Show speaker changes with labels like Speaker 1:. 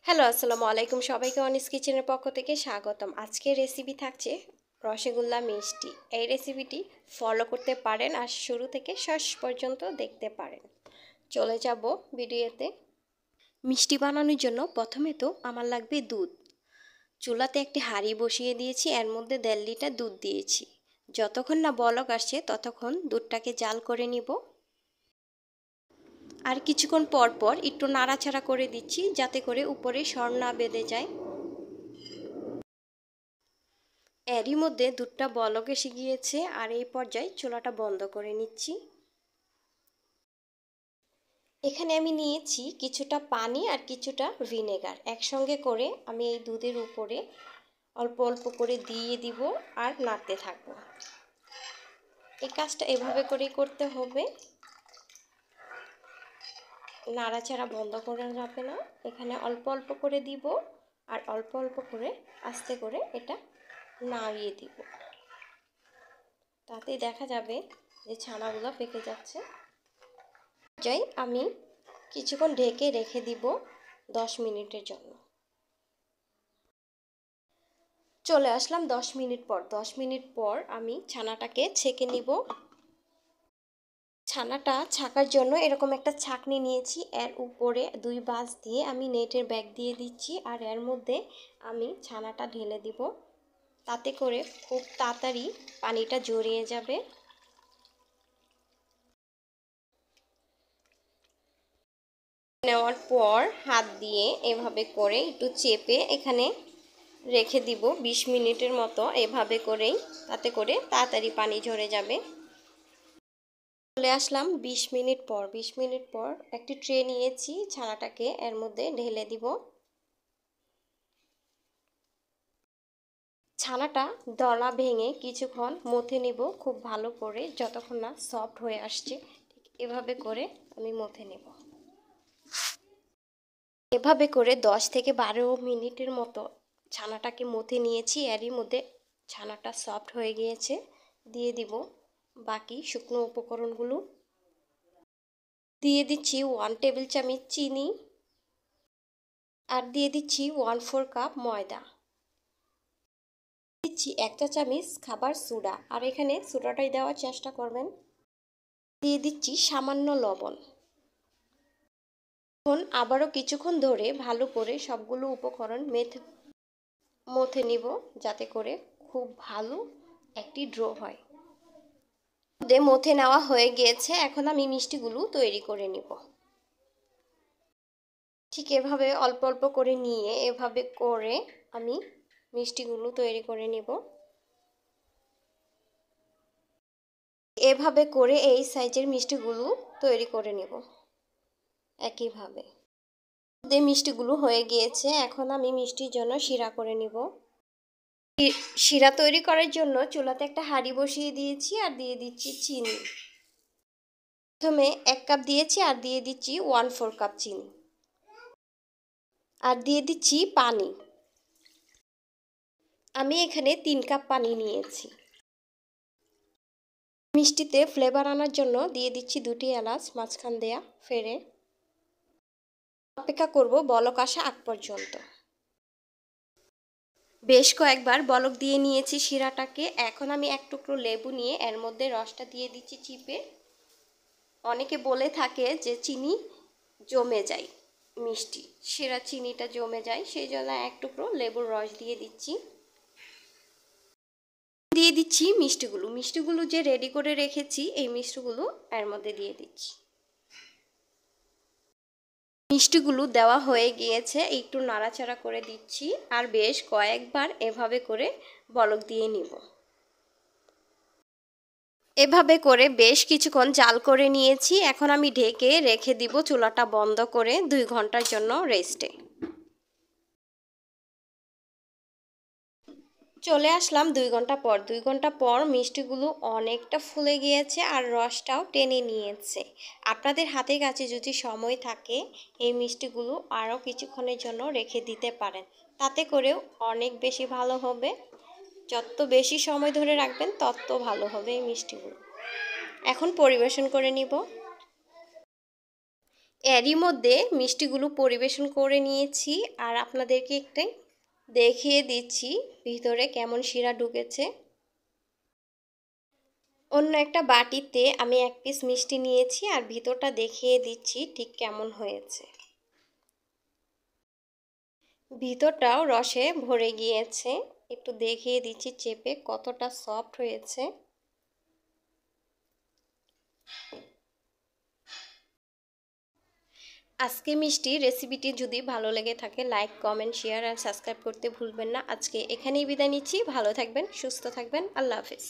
Speaker 1: Hello, আসসালামু আলাইকুম। সবাইকে অনিস কিচেনের পক্ষ থেকে স্বাগতম। আজকের রেসিপি থাকছে রসগোল্লা মিষ্টি। এই রেসিপিটি ফলো করতে পারেন আর শুরু থেকে শেষ পর্যন্ত দেখতে পারেন। চলে যাব ভিডিওতে। মিষ্টি বানানোর জন্য প্রথমে তো আমার লাগবে দুধ। চুলাতে একটি হাঁড়ি বসিয়ে দিয়েছি, এর মধ্যে 1.5 লিটার দুধ দিয়েছি। যতক্ষণ না বলক আসছে ততক্ষণ দুধটাকে জাল করে নিব। আর কিছুক্ষণ পর পর একটু নাড়াচাড়া করে দিচ্ছি যাতে করে উপরে সর না বেঁধে যায়। এরই মধ্যে দুধটা বলক এসে গিয়েছে আর এই পর্যায়ে চুলাটা বন্ধ করে নিচ্ছি। এখানে আমি নিয়েছি কিছুটা পানি আর কিছুটা ভিনেগার, একসঙ্গে করে আমি এই দুধের উপরে অল্প অল্প করে দিয়ে দিব আর নাড়তে থাকবো। এই কাজটা এভাবে করেই করতে হবে, নাড়াচাড়া বন্ধ করা যাবে না। এখানে অল্প অল্প করে দিব আর অল্প অল্প করে আস্তে করে এটা নাড়িয়ে দিব, তাতেই দেখা যাবে যে ছানাগুলো পেকে যাচ্ছে। যাই আমি কিছুক্ষণ ঢেকে রেখে দিব 10 মিনিটের জন্য। চলে আসলাম 10 মিনিট পর। 10 মিনিট পর আমি ছানাটাকে ছেঁকে নিব। ছানাটা ছাকার জন্য এরকম একটা ছাঁকনি নিয়েছি, এর উপরে 2 বাঁশ দিয়ে আমি নেটের ব্যাগ দিয়ে দিচ্ছি আর এর মধ্যে আমি ছানাটা ঢেলে দিব, তাতে করে খুব তাড়াতাড়ি পানিটা জড়িয়ে যাবে। নেওয়ার পর হাত দিয়ে এভাবে করে একটু চেপে এখানে রেখে দিব 20 মিনিটের মতো, এভাবে করেই, তাতে করে তাড়াতাড়ি পানি ঝরে যাবে। চলে আসলাম 20 মিনিট পর। 20 মিনিট পর একটি ট্রে নিয়েছি, ছানাটাকে এর মধ্যে ঢেলে দিব। ছানাটা দলা ভেঙে কিছুক্ষণ মথে নিব খুব ভালো করে, যতক্ষণ না সফট হয়ে আসছে। ঠিক এভাবে করে আমি মথে নেব। এভাবে করে 10 থেকে 12 মিনিটের মতো ছানাটাকে মথে নিয়েছি। এরই মধ্যে ছানাটা সফট হয়ে গিয়েছে। দিয়ে দিব বাকি শুকনো উপকরণগুলো। দিয়ে দিচ্ছি 1 টেবিল চামচ চিনি আর দিয়ে দিচ্ছি 1/4 কাপ ময়দা। দিচ্ছি 1 চা চামচ খাবার সোডা, আর এখানে সোডাটাই দেওয়ার চেষ্টা করবেন। দিয়ে দিচ্ছি সামান্য লবণ। এখন আবারও কিছুক্ষণ ধরে ভালো করে সবগুলো উপকরণ মথে নিব, যাতে করে খুব ভালো একটি ড্রো হয়। মথে নেওয়া হয়ে গিয়েছে, এখন আমি মিষ্টিগুলো তৈরি করে নিব। ঠিক এভাবে অল্প অল্প করে নিয়ে এভাবে করে আমি মিষ্টিগুলো তৈরি করে নিব। এভাবে করে এই সাইজের মিষ্টিগুলো তৈরি করে নিব একইভাবে। মিষ্টিগুলো হয়ে গিয়েছে, এখন আমি মিষ্টির জন্য শিরা করে নিব। শিরা তৈরি করার জন্য চুলাতে একটা হাঁড়ি বসিয়ে দিয়েছি আর দিয়ে দিচ্ছি চিনি। প্রথমে 1 কাপ দিয়েছি আর দিয়ে দিচ্ছি 1/4 কাপ চিনি, আর দিয়ে দিচ্ছি পানি। আমি এখানে 3 কাপ পানি নিয়েছি। মিষ্টিতে ফ্লেভার আনার জন্য দিয়ে দিচ্ছি 2টি এলাচ মাঝখান দেয়া ফেড়ে। অপেক্ষা করব বলক আসা আগ পর্যন্ত। বেশ কয়েকবার বলক দিয়ে নিয়েছি শিরাটাকে। এখন আমি 1 টুকরো লেবু নিয়ে এর মধ্যে রসটা দিয়ে দিচ্ছি চিপে। অনেকে বলে থাকে যে চিনি জমে যায়, মিষ্টি শিরা চিনিটা জমে যায়, সেই জন্য 1 টুকরো লেবুর রস দিয়ে দিচ্ছি। দিয়ে দিচ্ছি মিষ্টিগুলো যে রেডি করে রেখেছি, এই মিষ্টিগুলো এর মধ্যে দিয়ে দিচ্ছি। মিষ্টিগুলো দেওয়া হয়ে গিয়েছে, একটু নাড়াচাড়া করে দিচ্ছি আর বেশ কয়েকবার এভাবে করে বলক দিয়ে নিব। এভাবে করে বেশ কিছুক্ষণ জাল করে নিয়েছি। এখন আমি ঢেকে রেখে দিব চুলাটা বন্ধ করে 2 ঘন্টার জন্য রেস্টে। চলে আসলাম 2 ঘন্টা পর। 2 ঘন্টা পর মিষ্টিগুলো অনেকটা ফুলে গিয়েছে আর রসটাও টেনে নিয়েছে। আপনাদের হাতের কাছে যদি সময় থাকে এই মিষ্টিগুলো আরও কিছুক্ষণের জন্য রেখে দিতে পারেন, তাতে করেও অনেক বেশি ভালো হবে। যত বেশি সময় ধরে রাখবেন তত ভালো হবে এই মিষ্টিগুলো। এখন পরিবেশন করে নিব। এরই মধ্যে মিষ্টিগুলো পরিবেশন করে নিয়েছি আর আপনাদেরকে একটাই দেখিয়ে দিচ্ছি ভিতরে কেমন শিরা ঢুকেছে। অন্য একটা বাটিতে আমি 1 পিস মিষ্টি নিয়েছি আর ভিতরটা দেখিয়ে দিচ্ছি ঠিক কেমন হয়েছে। ভিতরটাও রসে ভরে গিয়েছে, একটু দেখিয়ে দিচ্ছি চেপে কতটা সফট হয়েছে। আজকে মিষ্টি রেসিপিটি যদি ভালো লেগে থাকে লাইক, কমেন্ট, শেয়ার আর সাবস্ক্রাইব করতে ভুলবেন না। আজকে এখানেই বিদায় নিচ্ছি। ভালো থাকবেন, সুস্থ থাকবেন। আল্লাহ হাফেজ।